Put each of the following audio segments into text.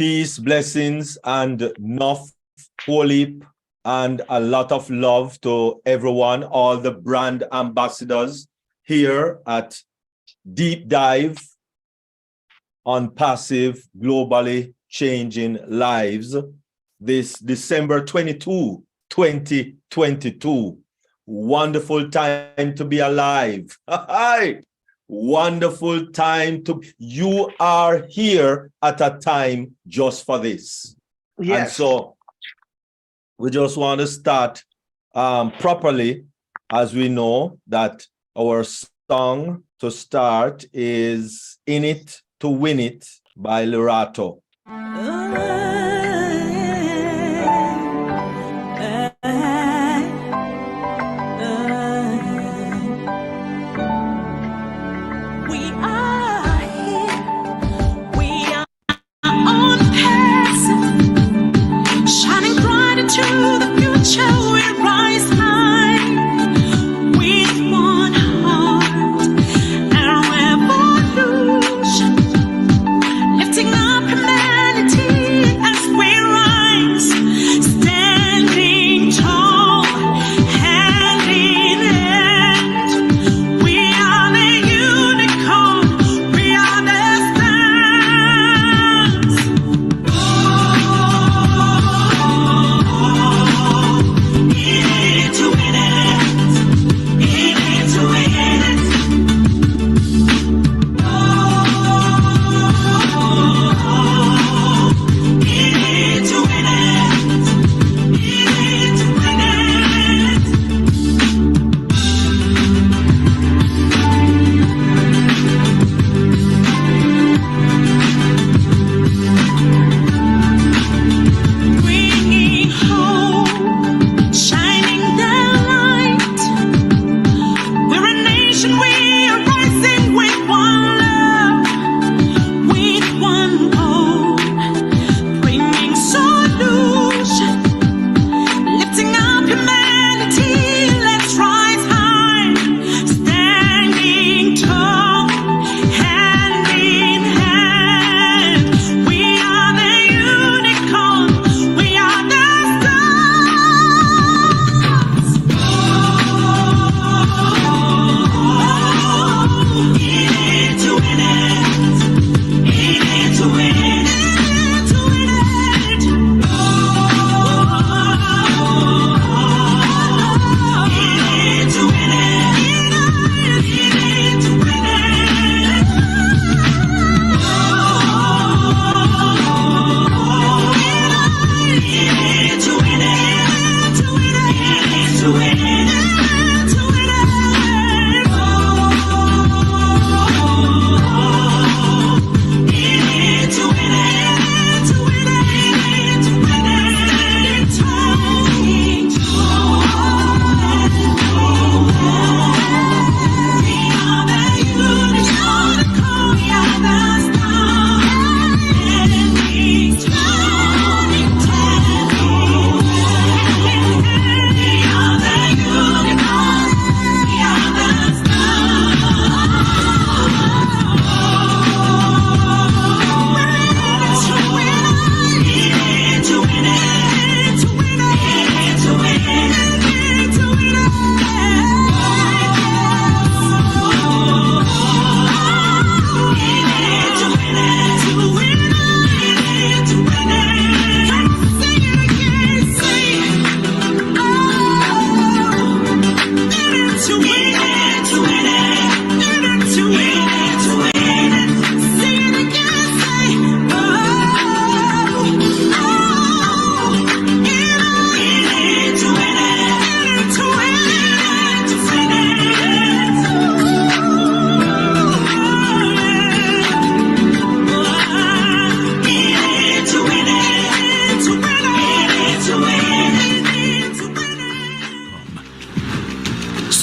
Peace, blessings, and enough holy and a lot of love to everyone, all the brand ambassadors here at Deep Dive on Passive Globally Changing Lives this December 22, 2022. Wonderful time to be alive. Hi. Wonderful time you are here at a time just for this. Yes. And so we just want to start properly, as we know that our song to start is In It to Win It by Lerato.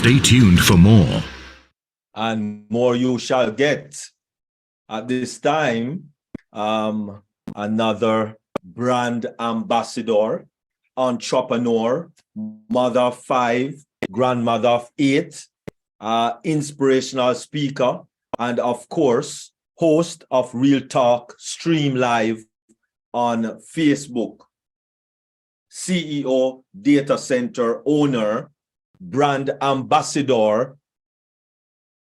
Stay tuned for more. And more you shall get. At this time, another brand ambassador, entrepreneur, mother of 5, grandmother of 8, inspirational speaker, and of course, host of Real Talk Stream Live on Facebook. CEO, data center owner, brand ambassador,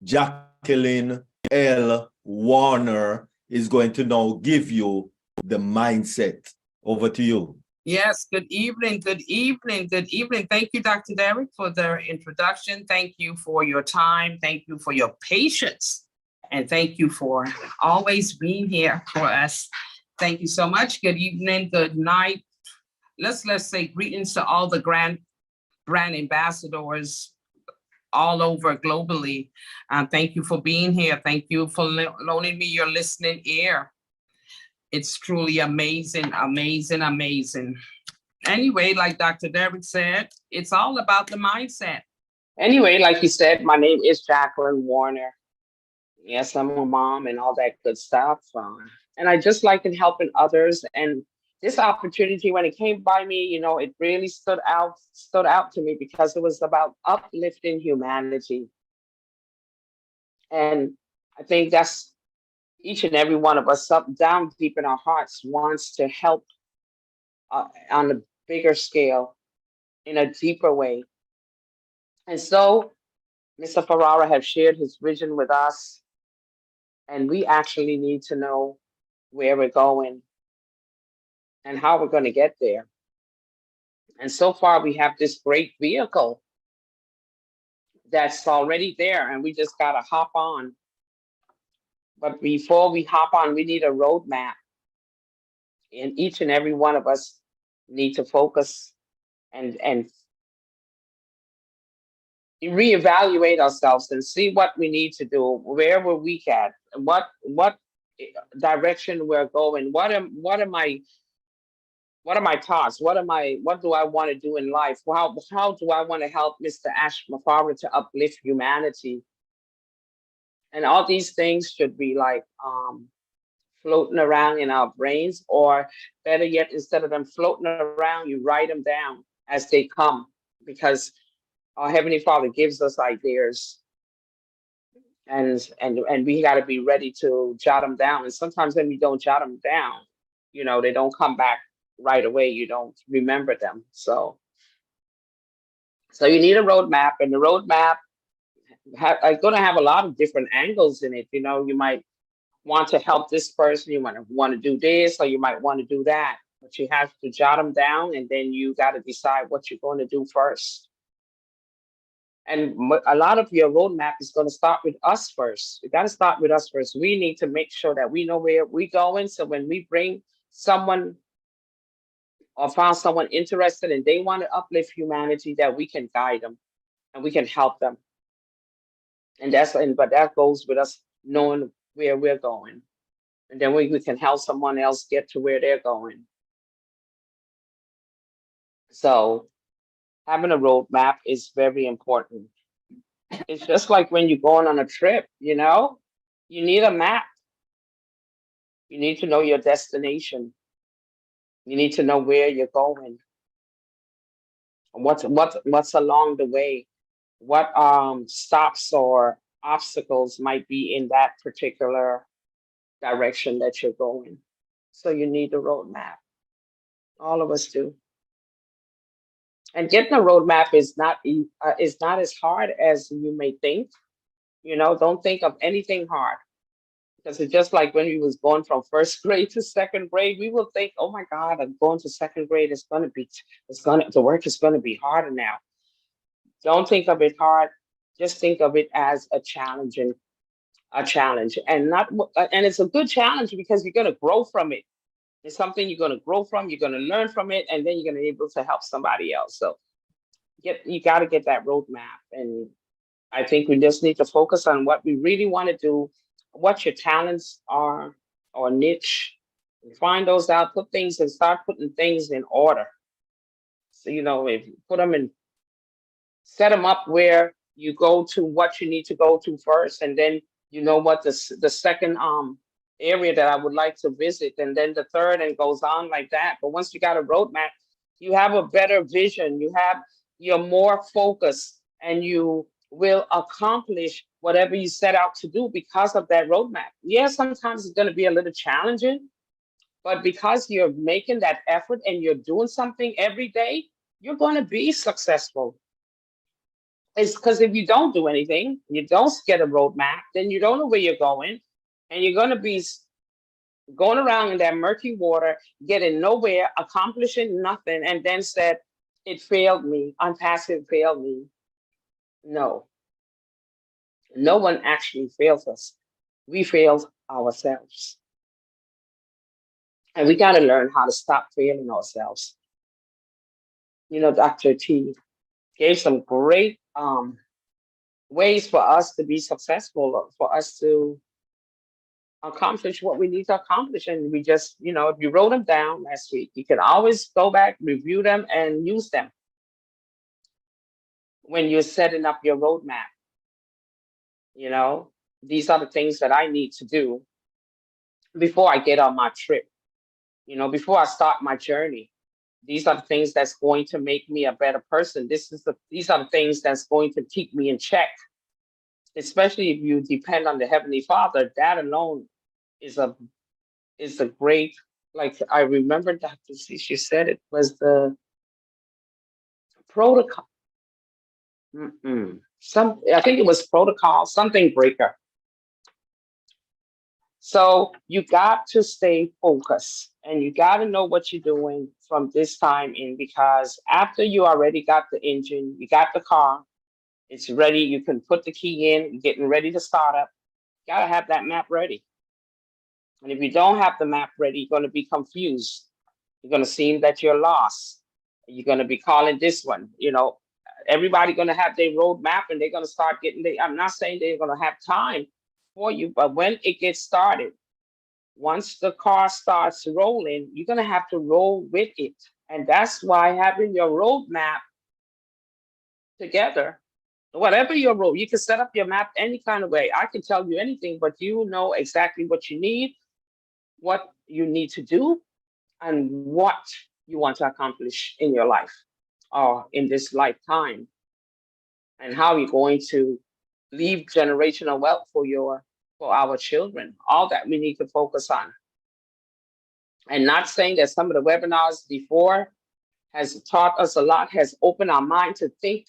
Jacqueline L. Warner is going to now give you the mindset. Over to you. Yes, good evening, good evening, good evening. Thank you, Dr. Derek, for the introduction. Thank you for your time. Thank you for your patience. And thank you for always being here for us. Thank you so much. Good evening, good night. Let's say greetings to all the brand ambassadors all over globally. Thank you for being here. Thank you for loaning me your listening ear. It's truly amazing, amazing, amazing. Anyway, like Dr. Derek said, it's all about the mindset. Anyway, like you said, my name is Jacqueline Warner. Yes, I'm a mom and all that good stuff. And I just like in helping others. And this opportunity, when it came by me, you know, it really stood out to me because it was about uplifting humanity. And I think that's each and every one of us up down deep in our hearts wants to help on a bigger scale, in a deeper way. And so Mr. Ferrara has shared his vision with us, and we actually need to know where we're going and how we're going to get there. And so far, we have this great vehicle that's already there, and we just got to hop on. But before we hop on, we need a roadmap. And each and every one of us need to focus and reevaluate ourselves and see what we need to do, where we're weak at, what direction we're going, what are my thoughts, what do I want to do in life, how do I want to help Mr. Ash Mafara to uplift humanity. And all these things should be like floating around in our brains, or better yet, instead of them floating around, you write them down as they come, because our Heavenly Father gives us ideas, and we got to be ready to jot them down. And sometimes when we don't jot them down, you know, they don't come back right away. You don't remember them. So you need a roadmap, and the roadmap is going to have a lot of different angles in it. You know, you might want to help this person, you might want to do this, or you might want to do that, but you have to jot them down, and then you got to decide what you're going to do first. And a lot of your roadmap is going to start with us first. You got to start with us first. We need to make sure that we know where we're going. So when we bring someone or found someone interested and they want to uplift humanity, that we can guide them and we can help them. But that goes with us knowing where we're going. And then we can help someone else get to where they're going. So having a roadmap is very important. It's just like when you're going on a trip, you know, you need a map. You need to know your destination. You need to know where you're going. What's along the way. What stops or obstacles might be in that particular direction that you're going. So you need a roadmap. All of us do. And getting a roadmap is not as hard as you may think. You know, don't think of anything hard, because it's just like when we was going from first grade to second grade, we will think, oh my God, I'm going to second grade. The work is going to be harder now. Don't think of it hard. Just think of it as a challenge, and it's a good challenge because you're going to grow from it. It's something you're going to grow from, you're going to learn from it, and then you're going to be able to help somebody else. So you got to get that roadmap. And I think we just need to focus on what we really want to do, what your talents are or niche. Find those out, start putting things in order. So, you know, if you put them in, set them up where you go to what you need to go to first, and then you know what the second area that I would like to visit, and then the third, and goes on like that. But once you got a roadmap, you have a better vision, you're more focused, and you will accomplish whatever you set out to do because of that roadmap. Yeah, sometimes it's going to be a little challenging, But because you're making that effort and you're doing something every day, you're going to be successful. It's because if you don't do anything, you don't get a roadmap, then you don't know where you're going, and you're going to be going around in that murky water, getting nowhere, accomplishing nothing, and then said, it failed me, ONPASSIVE failed me. No, no one actually fails us. We failed ourselves. And we got to learn how to stop failing ourselves. You know, Dr. T gave some great ways for us to be successful, for us to accomplish what we need to accomplish. And we just, you know, if you wrote them down last week, you can always go back, review them, and use them when you're setting up your roadmap. You know, these are the things that I need to do before I get on my trip, you know, before I start my journey. These are the things that's going to make me a better person. These are the things that's going to keep me in check, especially if you depend on the Heavenly Father. That alone is a great, like I remember Dr. C, she said it was the protocol. I think it was protocol, something breaker. So you got to stay focused, and you got to know what you're doing from this time in, because after you already got the engine, you got the car, it's ready, you can put the key in, you're getting ready to start up, you got to have that map ready. And if you don't have the map ready, you're going to be confused. You're going to seem that you're lost. You're going to be calling this one, you know, everybody going to have their roadmap, and they're going to start getting, I'm not saying they're going to have time for you, but when it gets started, once the car starts rolling, you're going to have to roll with it. And that's why having your roadmap together, whatever your road, you can set up your map any kind of way. I can tell you anything, but you know exactly what you need, what you need to do, and what you want to accomplish in your life or in this lifetime, and how you're going to leave generational wealth for our children. All that we need to focus on. And not saying that some of the webinars before has taught us a lot, has opened our mind to think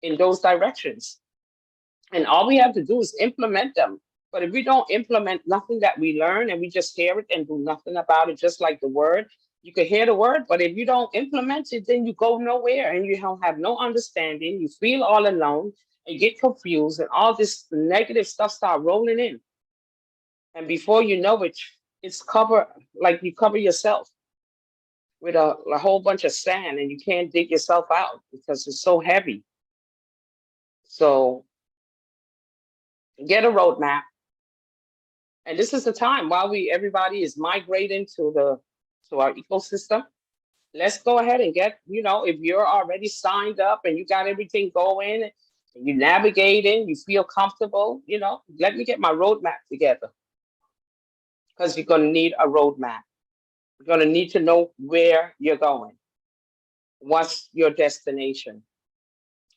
in those directions. And all we have to do is implement them. But if we don't implement nothing that we learn, and we just hear it and do nothing about it, just like the word, you can hear the word, but if you don't implement it, then you go nowhere, and you don't have no understanding. You feel all alone and get confused, and all this negative stuff start rolling in. And before you know it, it's like you cover yourself with a whole bunch of sand, and you can't dig yourself out because it's so heavy. So get a roadmap. And this is the time while everybody is migrating to our ecosystem. Let's go ahead and get, you know, if you're already signed up and you got everything going, and you're navigating, you feel comfortable, you know, let me get my roadmap together. Because you're going to need a roadmap. You're going to need to know where you're going. What's your destination?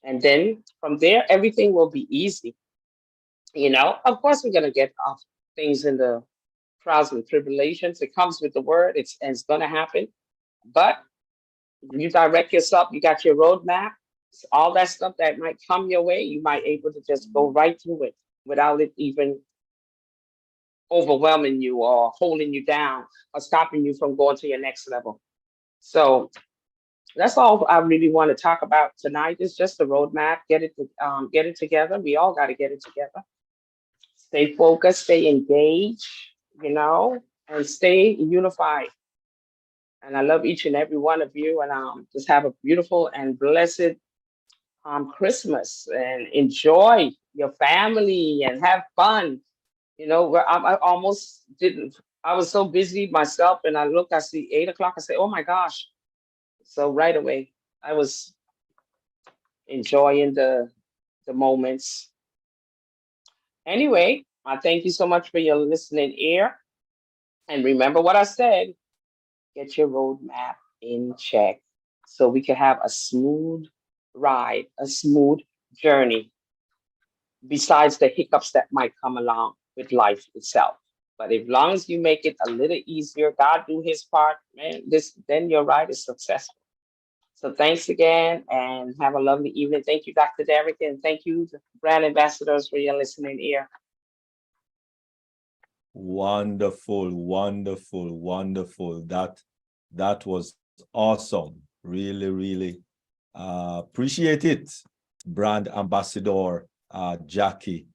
And then from there, everything will be easy. You know, of course, we're going to get off things in the trials and tribulations. It comes with the word. It's going to happen. But you direct yourself, you got your roadmap, all that stuff that might come your way, you might able to just go right through it without it even overwhelming you or holding you down or stopping you from going to your next level. So that's all I really want to talk about tonight. Is just the roadmap. Get it together. We all got to get it together. Stay focused, stay engaged, you know, and stay unified. And I love each and every one of you. And just have a beautiful and blessed Christmas, and enjoy your family and have fun. You know, where I almost didn't. I was so busy myself, and I see 8 o'clock. I say, oh my gosh. So right away, I was enjoying the moments. Anyway, I thank you so much for your listening ear. And remember what I said, get your roadmap in check so we can have a smooth ride, a smooth journey, besides the hiccups that might come along with life itself. But if long as you make it a little easier, God do his part, man, then your ride is successful. So thanks again and have a lovely evening. Thank you, Dr. Derrick, and thank you, brand ambassadors, for your listening ear. Wonderful, wonderful, wonderful. That was awesome. Really, really appreciate it. Brand Ambassador Jackie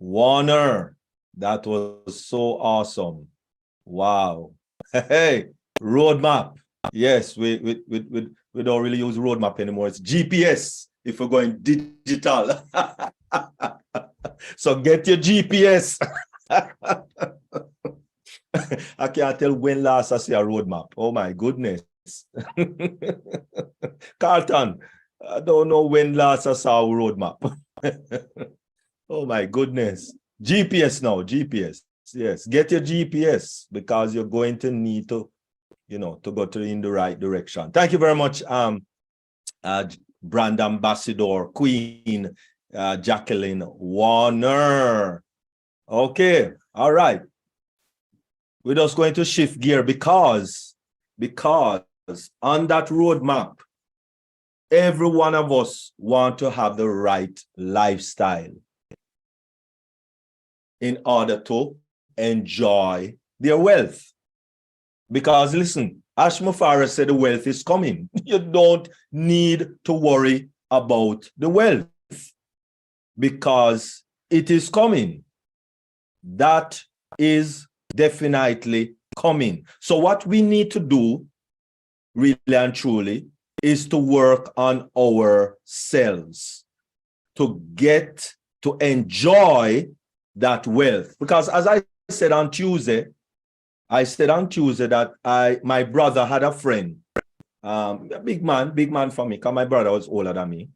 Warner. That was so awesome. Wow. Hey, roadmap. Yes, we don't really use roadmap anymore. It's GPS if we're going digital. So get your GPS. I can't tell when last I see a roadmap. Oh my goodness. Carlton, I don't know when last I saw a roadmap. Oh my goodness. GPS now, GPS. Yes, get your GPS because you're going to need to, to go in the right direction. Thank you very much, brand ambassador, Queen Jacqueline Warner. Okay, all right. We're just going to shift gear because on that roadmap, every one of us want to have the right lifestyle in order to enjoy their wealth. Because listen, Ash Mufareh said the wealth is coming. You don't need to worry about the wealth because it is coming. That is definitely coming. So what we need to do, really and truly, is to work on ourselves to get to enjoy that wealth. Because as I said on Tuesday, that my brother had a friend, a big man for me, because my brother was older than me,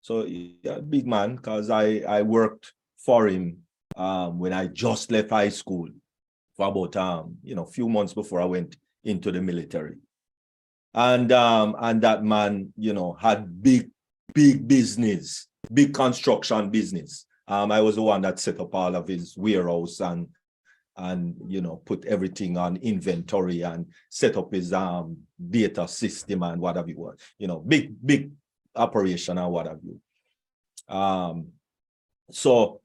So yeah, big man, because I worked for him when I just left high school for about a few months before I went into the military. And that man, had big business, big construction business. I was the one that set up all of his warehouse and put everything on inventory and set up his data system and what have you, big operation and what have you. So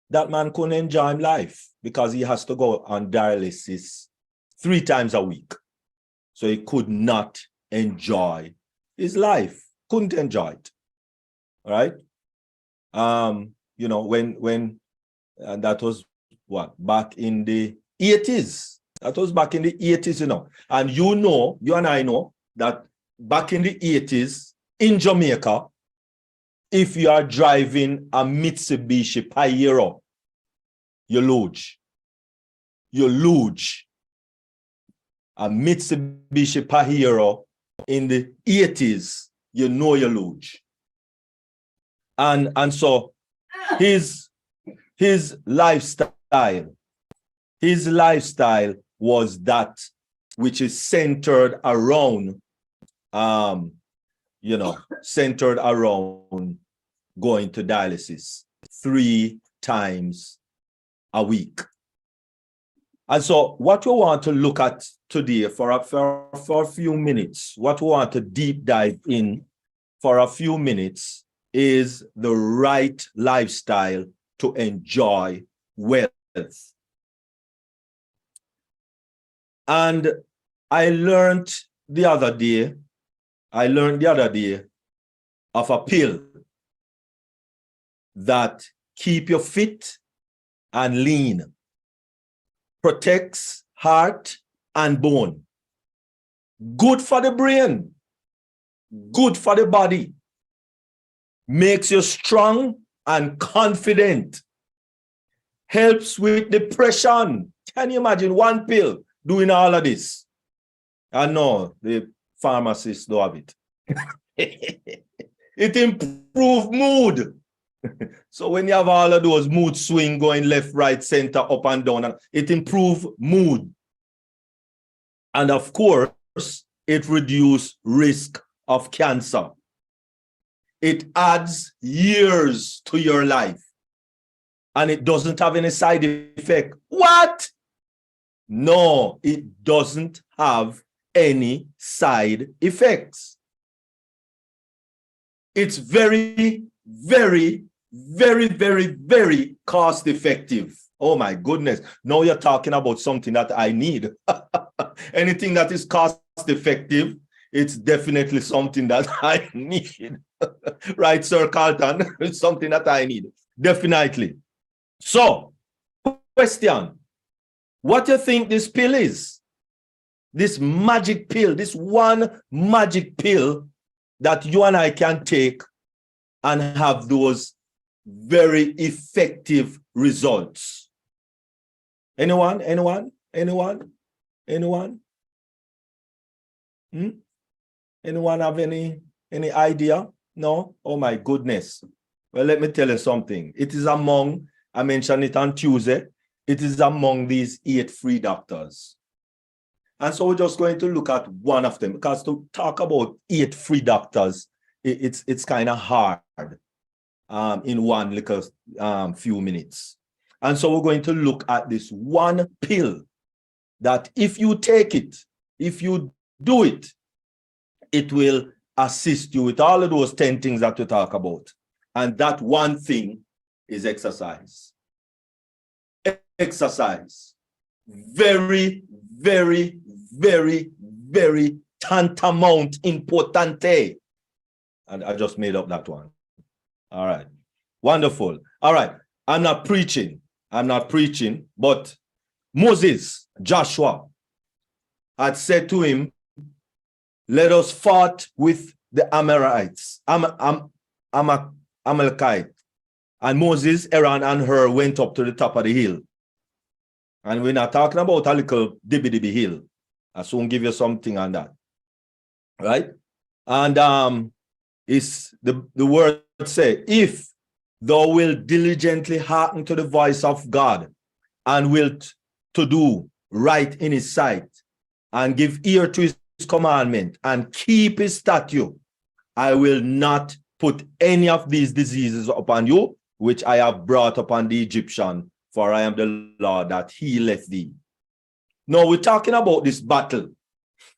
that man couldn't enjoy life because he has to go on dialysis 3 times a week. So he could not enjoy his life, couldn't enjoy it. All right. When that was back in the 80s. That was back in the 80s, And you and I know that back in the 80s in Jamaica, if you are driving a Mitsubishi Pajero, you lose. You lose. A Mitsubishi Pajero in the 80s, you lose. And so his lifestyle was that which is centered around centered around going to dialysis 3 times a week. And so what we want to look at today for a few minutes, what we want to deep dive in for a few minutes is the right lifestyle to enjoy wealth. And I learned the other day of a pill that keep you fit and lean, protects heart and bone, good for the brain, good for the body, makes you strong and confident, helps with depression. Can you imagine one pill doing all of this? I know the pharmacists don't have it. It improves mood. So when you have all of those mood swing going left, right, center, up and down, it improves mood. And of course, it reduces risk of cancer. It adds years to your life. and it doesn't have any side effect. What? No, it doesn't have any side effects. It's very, very, very, very, very cost effective. Oh my goodness. Now you're talking about something that I need. Anything that is cost effective, it's definitely something that I need. Right, Sir Carlton? It's something that I need. Definitely. So, question. What do you think this pill is? This magic pill, this one magic pill that you and I can take and have those very effective results. Anyone? Anyone? Anyone? Anyone? Anyone have any idea? No? Oh my goodness. Well, let me tell you something. It is among, I mentioned it on Tuesday, it is among these 8 free doctors. And so we're just going to look at one of them, because to talk about 8 free doctors, it's kind of hard in one little few minutes. And so we're going to look at this one pill that if you take it, if you do it, it will assist you with all of those 10 things that we talk about. And that one thing is exercise. Exercise. Very, very, very, very tantamount importante. And I just made up that one. All right. Wonderful. All right. I'm not preaching, but Moses, Joshua, had said to him, let us fight with the Amalekites, Amalekite. And Moses, Aaron, and Hur went up to the top of the hill. And we're not talking about a little dibby hill. I soon give you something on that. Right? And it's the word say, if thou wilt diligently hearken to the voice of God, and wilt to do right in his sight, and give ear to his commandment, and keep his statute, I will not put any of these diseases upon you, which I have brought upon the Egyptian, for I am the Lord that healeth thee. Now we're talking about this battle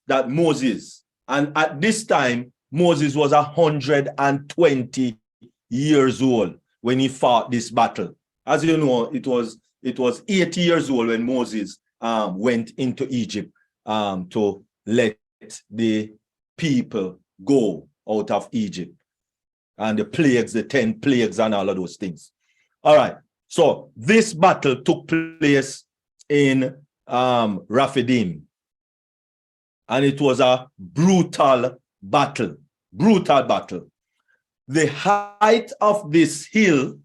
that Moses, and at this time, Moses was 120 years old when he fought this battle. As you know, it was 80 years old when Moses went into Egypt to let the people go out of Egypt. And the plagues, the 10 plagues and all of those things. All right. So this battle took place in Rephidim. And it was a brutal battle. Brutal battle. The height of this hill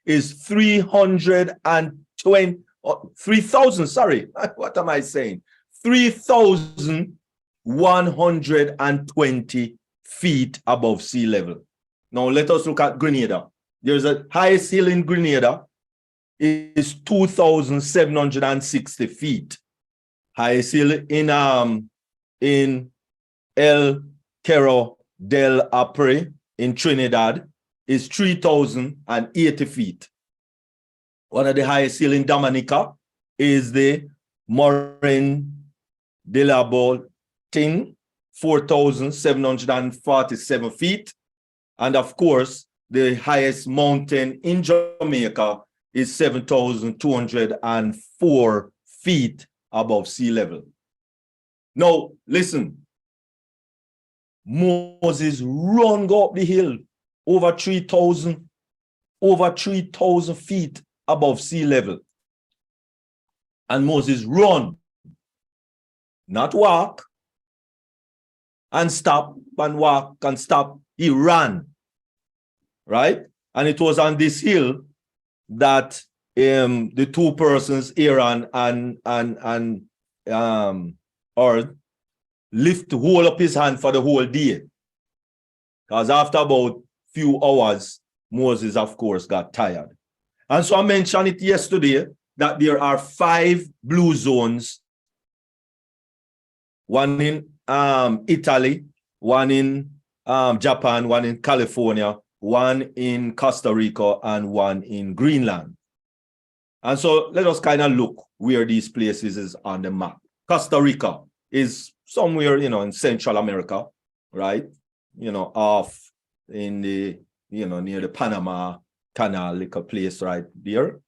is 3,000, sorry, what am I saying? 3,120 feet above sea level. Now let us look at Grenada. There's a highest hill in Grenada is 2,760 feet. Highest hill in El Cerro del Apre in Trinidad is 3,080 feet. One of the highest hill in Dominica is the Morin de la Botin, 4,747 feet. And of course, the highest mountain in Jamaica is 7,204 feet above sea level. Now, listen. Moses run go up the hill over 3,000 feet above sea level. And Moses run, not walk and stop and walk and stop. He ran, right? And it was on this hill that the two persons, Aaron and Hur, hold up his hand for the whole day. Because after about few hours, Moses, of course, got tired. And so I mentioned it yesterday that there are 5 blue zones. One in Italy, one in Japan, one in California, one in Costa Rica, and one in Greenland. And so let us kind of look where these places is on the map. Costa Rica is somewhere, in Central America, right? Off in the, near the Panama Canal, like a place right there.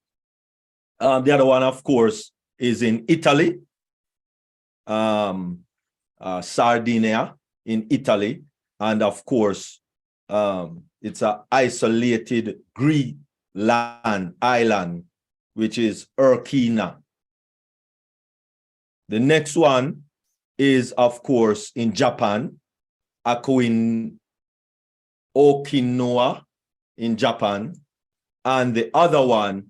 The other one, of course, is in Italy, Sardinia in Italy. And of course, it's an isolated Greek island, which is Urquina. The next one is, of course, in Japan, Okinawa in Japan. And the other one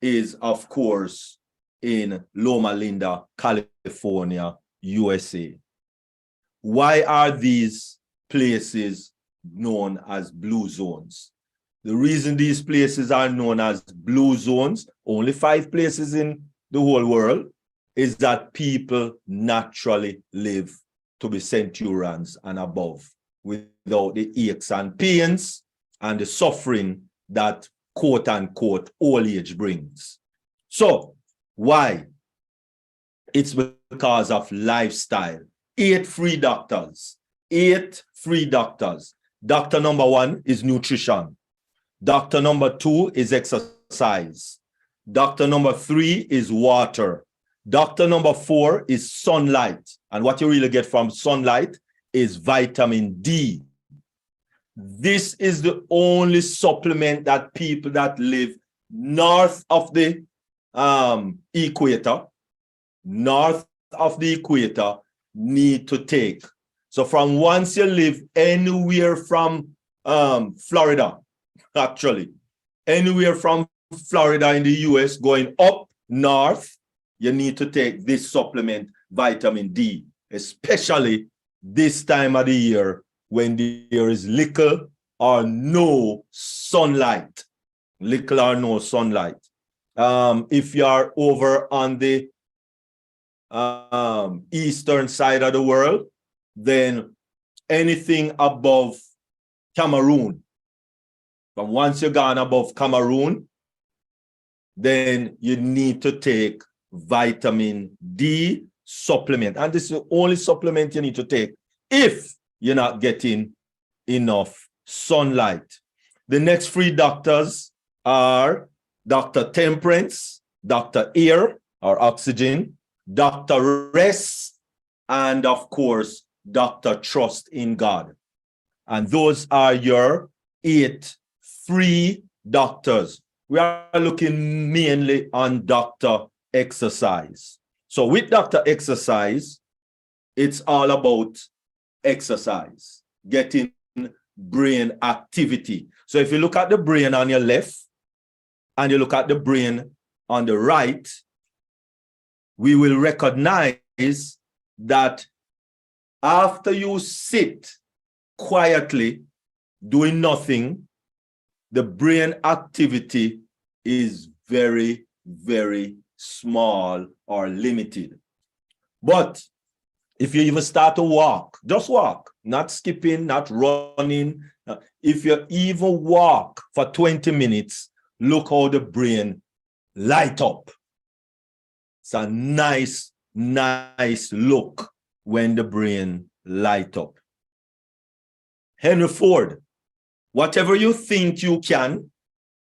is, of course, in Loma Linda, California, USA. Why are these places known as blue zones? The reason these places are known as blue zones, only 5 places in the whole world, is that people naturally live to be centurions and above without the aches and pains and the suffering that quote unquote old age brings. So why? It's because of lifestyle. 8 free doctors. 8 free doctors. Doctor number 1 is nutrition. Doctor number 2 is exercise. Doctor number 3 is water. Doctor number 4 is sunlight. And what you really get from sunlight is vitamin D. This is the only supplement that people that live north of the equator need to take. So from once you live anywhere from Florida, actually, anywhere from Florida in the US going up north, you need to take this supplement, vitamin D, especially this time of the year when there is little or no sunlight. Little or no sunlight. If you are over on the eastern side of the world, then anything above Cameroon, but once you're gone above Cameroon, then you need to take vitamin D supplement. And this is the only supplement you need to take if you're not getting enough sunlight. The next 3 doctors are Dr. Temperance, Dr. Air or Oxygen, Dr. Rest, and of course, Dr. Trust in God. And those are your 8 free doctors. We are looking mainly on Dr. Exercise. So with Dr. Exercise, it's all about exercise, getting brain activity. So if you look at the brain on your left and you look at the brain on the right, we will recognize that after you sit quietly doing nothing, the brain activity is very, very small or limited. But if you even start to walk, just walk, not skipping, not running. If you even walk for 20 minutes, look how the brain light up. It's a nice, nice look when the brain light up. Henry Ford, whatever you think you can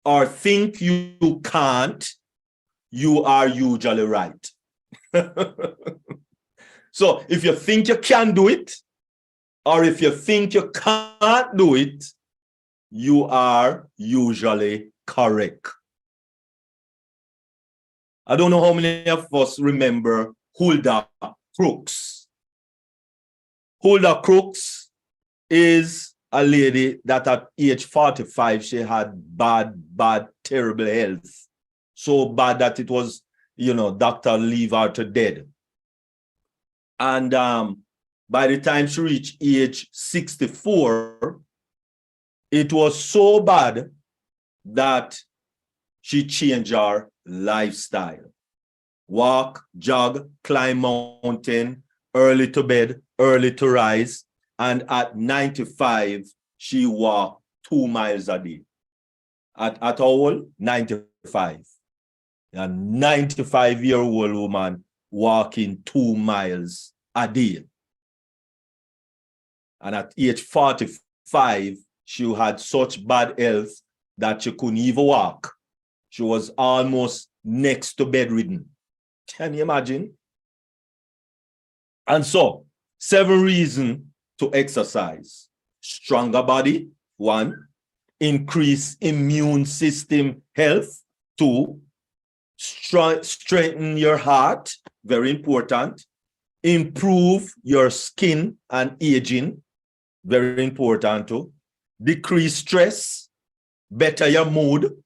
or think you can't, you are usually right. So if you think you can do it, or if you think you can't do it, you are usually correct. I don't know how many of us remember Hulda Crooks. Hulda Crooks is a lady that at age 45, she had bad, terrible health. So bad that it was, doctor leave her to dead. And by the time she reached age 64, it was so bad that she changed her lifestyle. Walk, jog, climb mountain, early to bed, early to rise. And at 95, she walked 2 miles a day. At how old? 95. A 95-year-old woman walking 2 miles a day. And at age 45, she had such bad health that she couldn't even walk. She was almost next to bedridden. Can you imagine? And so, 7 reasons to exercise. Stronger body, 1. Increase immune system health, 2. Strengthen your heart, very important. Improve your skin and aging, very important too. Decrease stress, better your mood,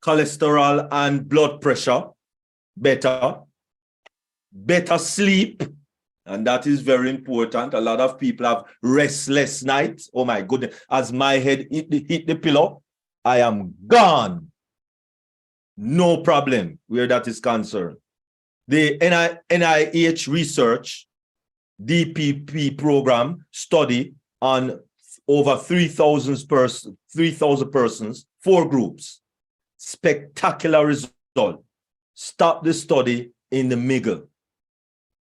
cholesterol and blood pressure, better sleep, and that is very important. A lot of people have restless nights. Oh my goodness, as my head hit the pillow, I am gone. No problem where that is concerned. The NIH research DPP program study on over 3,000 persons, 4 groups. Spectacular result. Stop the study in the middle.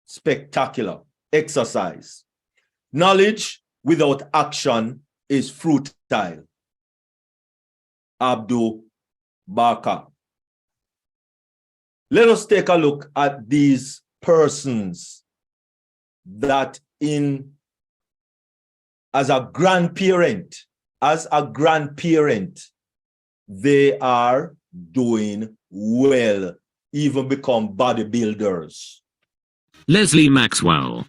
Spectacular. Exercise. Knowledge without action is futile. Abdul Bakar. Let us take a look at these persons that as a grandparent, they are doing well, even become bodybuilders. Leslie Maxwell.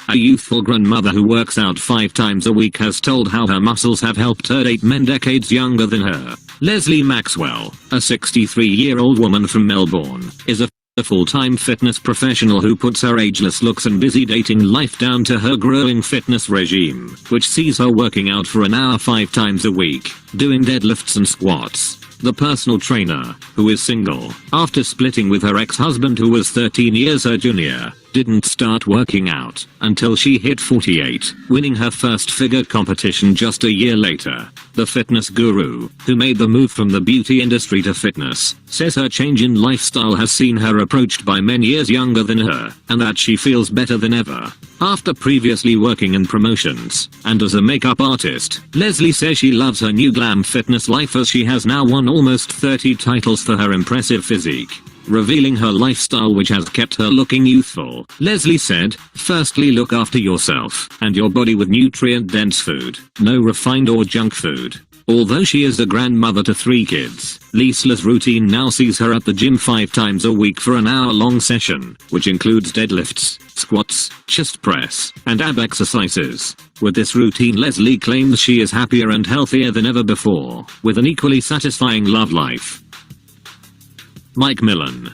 A youthful grandmother who works out 5 times a week has told how her muscles have helped her date men decades younger than her. Leslie Maxwell, a 63-year-old woman from Melbourne, is a full-time fitness professional who puts her ageless looks and busy dating life down to her growing fitness regime, which sees her working out for an hour 5 times a week, doing deadlifts and squats. The personal trainer, who is single, after splitting with her ex-husband who was 13 years her junior, didn't start working out until she hit 48, winning her first figure competition just a year later. The fitness guru, who made the move from the beauty industry to fitness, says her change in lifestyle has seen her approached by men years younger than her, and that she feels better than ever. After previously working in promotions and as a makeup artist, Leslie says she loves her new glam fitness life as she has now won almost 30 titles for her impressive physique. Revealing her lifestyle which has kept her looking youthful, Leslie said, "Firstly, look after yourself and your body with nutrient-dense food, no refined or junk food." Although she is a grandmother to 3 kids, Lesla's routine now sees her at the gym 5 times a week for an hour-long session, which includes deadlifts, squats, chest press, and ab exercises. With this routine, Leslie claims she is happier and healthier than ever before, with an equally satisfying love life. Mike Millen.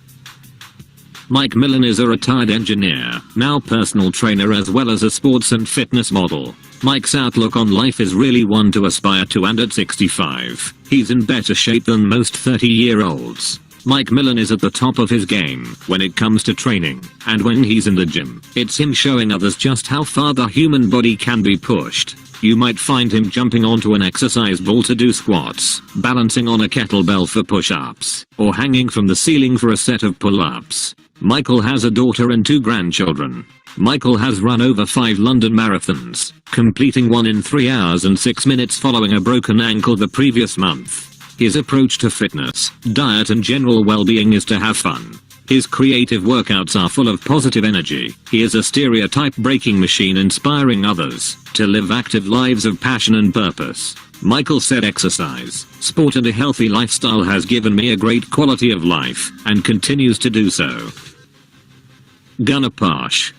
Mike Millen is a retired engineer, now personal trainer as well as a sports and fitness model. Mike's outlook on life is really one to aspire to, and at 65, he's in better shape than most 30-year-olds. Mike Millen is at the top of his game when it comes to training, and when he's in the gym, it's him showing others just how far the human body can be pushed. You might find him jumping onto an exercise ball to do squats, balancing on a kettlebell for push-ups, or hanging from the ceiling for a set of pull-ups. Michael has a daughter and 2 grandchildren. Michael has run over 5 London marathons, completing one in 3 hours and 6 minutes following a broken ankle the previous month. His approach to fitness, diet and general well-being is to have fun. His creative workouts are full of positive energy. He is a stereotype-breaking machine inspiring others to live active lives of passion and purpose. Michael said, "Exercise, sport and a healthy lifestyle has given me a great quality of life, and continues to do so." Gunnar Pash.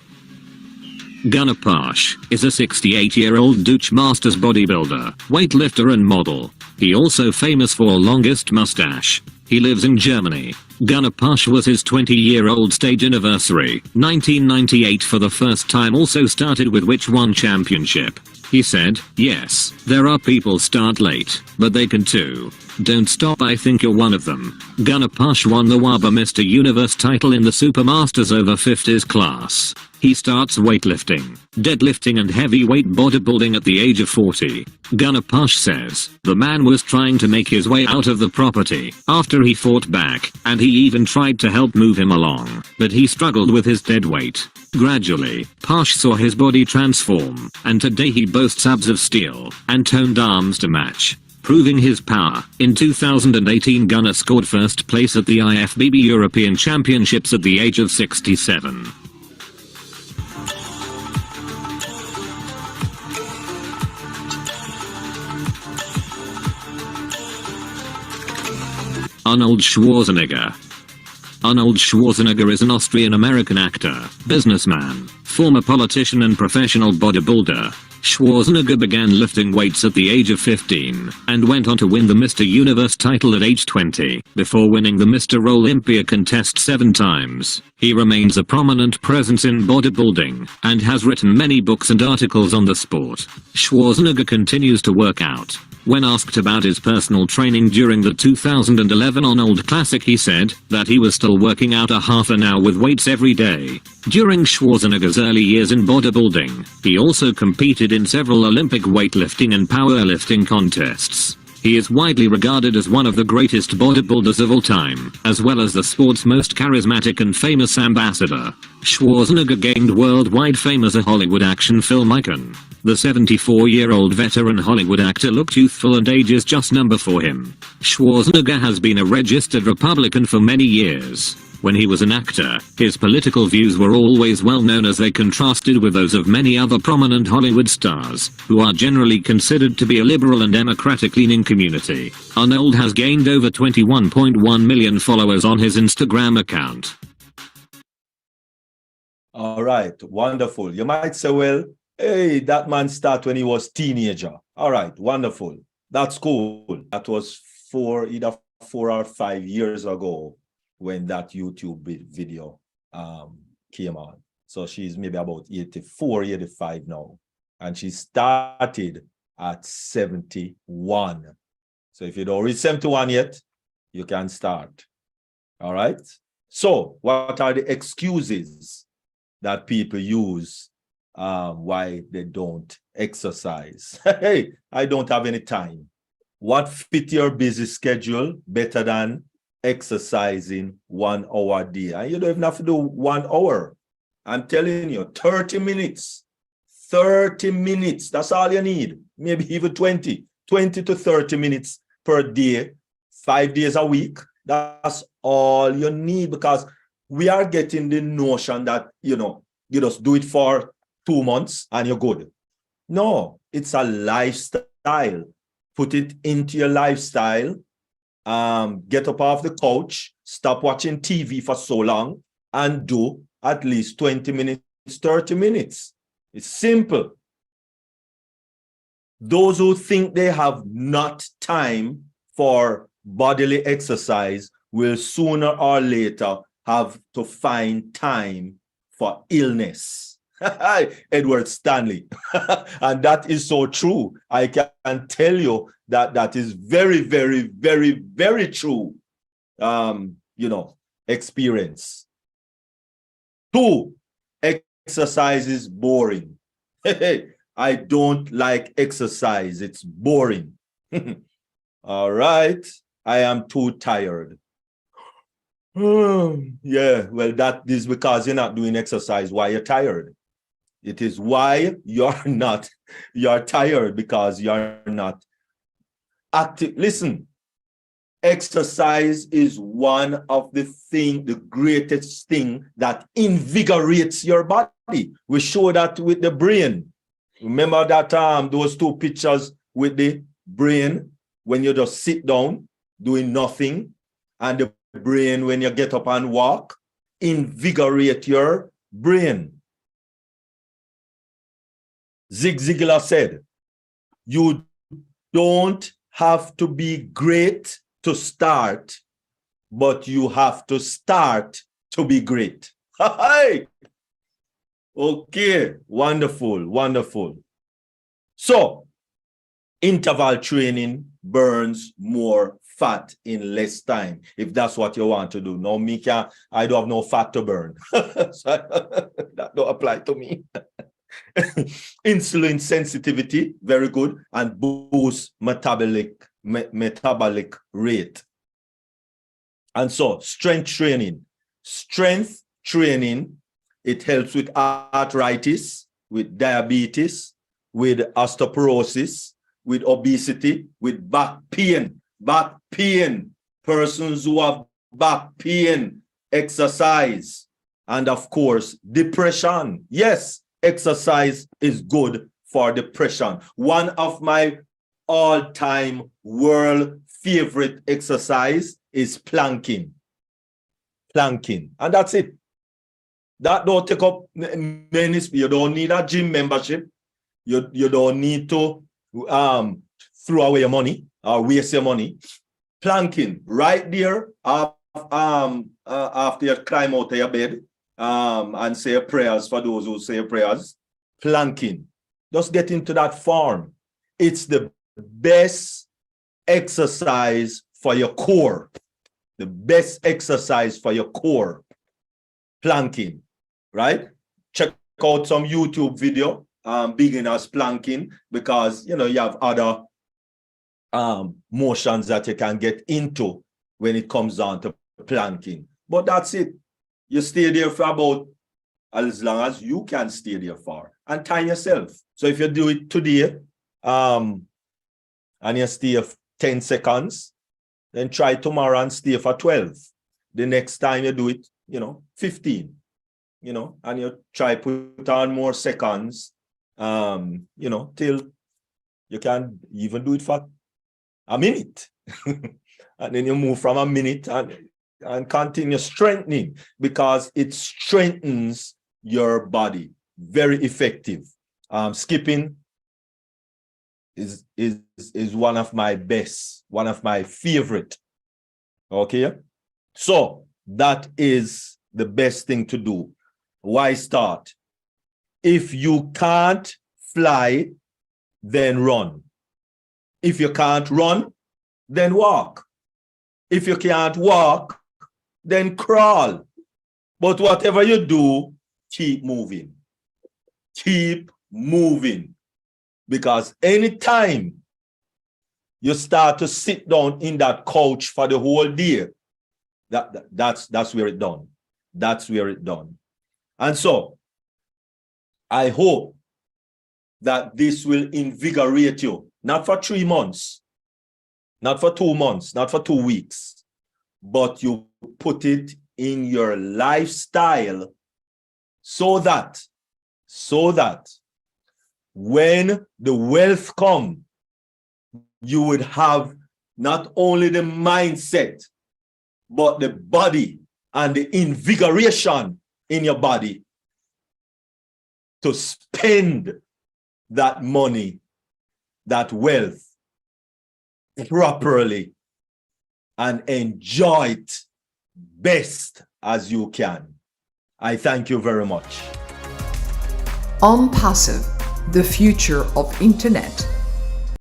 Gunnar Pash is a 68-year-old Dutch Masters bodybuilder, weightlifter and model. He also famous for longest mustache. He lives in Germany. Gunnar Pash was his 20-year-old stage anniversary, 1998 for the first time, also started with which won championship. He said, "Yes, there are people start late, but they can too. Don't stop, I think you're one of them. Gunnar Posh won the WABA Mr. Universe title in the Supermasters over 50s class. He starts weightlifting, deadlifting and heavyweight bodybuilding at the age of 40. Gunnar Posh says, the man was trying to make his way out of the property after he fought back, and he even tried to help move him along, but he struggled with his dead weight. Gradually, Posh saw his body transform, and today he boasts abs of steel and toned arms to match, proving his power. In 2018, Gunnar scored first place at the IFBB European Championships at the age of 67. Arnold Schwarzenegger. Arnold Schwarzenegger is an Austrian-American actor, businessman, former politician and professional bodybuilder. Schwarzenegger began lifting weights at the age of 15, and went on to win the Mr. Universe title at age 20, before winning the Mr. Olympia contest 7 times. He remains a prominent presence in bodybuilding, and has written many books and articles on the sport. Schwarzenegger continues to work out. When asked about his personal training during the 2011 Arnold Classic, he said that he was still working out a half an hour with weights every day. During Schwarzenegger's early years in bodybuilding, he also competed in several Olympic weightlifting and powerlifting contests. He is widely regarded as one of the greatest bodybuilders of all time, as well as the sport's most charismatic and famous ambassador. Schwarzenegger gained worldwide fame as a Hollywood action film icon. The 74-year-old veteran Hollywood actor looked youthful, and age is just number for him. Schwarzenegger has been a registered Republican for many years. When he was an actor, his political views were always well known, as they contrasted with those of many other prominent Hollywood stars, who are generally considered to be a liberal and democratic-leaning community. Arnold has gained over 21.1 million followers on his Instagram account. All right, wonderful. You might say, well, hey, that man started when he was teenager. All right, wonderful. That's cool. That was either 4 or 5 years ago when that YouTube video came on. So she's maybe about 84, 85 now. And she started at 71. So if you don't reach 71 yet, you can start. All right? So what are the excuses that people use why they don't exercise? Hey, I don't have any time. What fit your busy schedule better than exercising 1 hour a day? And you don't even have to do 1 hour. I'm telling you, 30 minutes. 30 minutes. That's all you need. Maybe even 20 to 30 minutes per day, 5 days a week. That's all you need, because we are getting the notion that, you just do it for 2 months and you're good. No, it's a lifestyle. Put it into your lifestyle. Get up off the couch, stop watching TV for so long, and do at least 20 minutes, 30 minutes. It's simple. Those who think they have not time for bodily exercise will sooner or later have to find time for illness. Edward Stanley. And that is so true. I can tell you that that is very, very, very, very true, experience. 2, exercise is boring. I don't like exercise. It's boring. All right. I am too tired. Yeah, well, that is because you're not doing exercise while you're tired. It is why you're tired, because you're not active. Listen, exercise is one of the greatest thing that invigorates your body. We show that with the brain. Remember that those 2 pictures with the brain when you just sit down doing nothing, and the brain when you get up and walk? Invigorate your brain. Zig Ziglar said, you don't have to be great to start, but you have to start to be great. Okay, wonderful, wonderful. So, interval training burns more fat in less time, if that's what you want to do. No, I don't have no fat to burn. So that don't apply to me. Insulin sensitivity, very good, and boost metabolic rate. And so strength training, it helps with arthritis, with diabetes, with osteoporosis, with obesity, with back pain. Persons who have back pain, exercise. And of course, depression. Yes, exercise is good for depression. One of my all-time world favorite exercise is planking. And that's it. That don't take up many, you don't need a gym membership. You don't need to throw away your money or waste your money. Planking right there after you climb out of your bed and say your prayers, for those who say prayers. Planking. Just get into that form. It's the best exercise for your core. The best exercise for your core. Planking, right? Check out some YouTube video, beginners planking, because you have other motions that you can get into when it comes down to planking. But that's it. You stay there for about as long as you can stay there for, and time yourself. So if you do it today, and you stay for 10 seconds, then try tomorrow and stay for 12. The next time you do it, 15, and you try put on more seconds, till you can even do it for a minute. And then you move from a minute and continue strengthening, because it strengthens your body. Very effective. Skipping is one of my best, one of my favorite. Okay, so that is the best thing to do. Why start? If you can't fly, then run. If you can't run, then walk. If you can't walk, then crawl. But whatever you do, keep moving. Keep moving. Because anytime you start to sit down in that couch for the whole day, that's where it's done. That's where it's done. And so, I hope that this will invigorate you, not for 3 months, not for 2 months, not for 2 weeks, but you put it in your lifestyle so that when the wealth comes, you would have not only the mindset, but the body and the invigoration in your body to spend that money, that wealth properly, and enjoy it best as you can. I thank you very much. ONPASSIVE, the future of internet.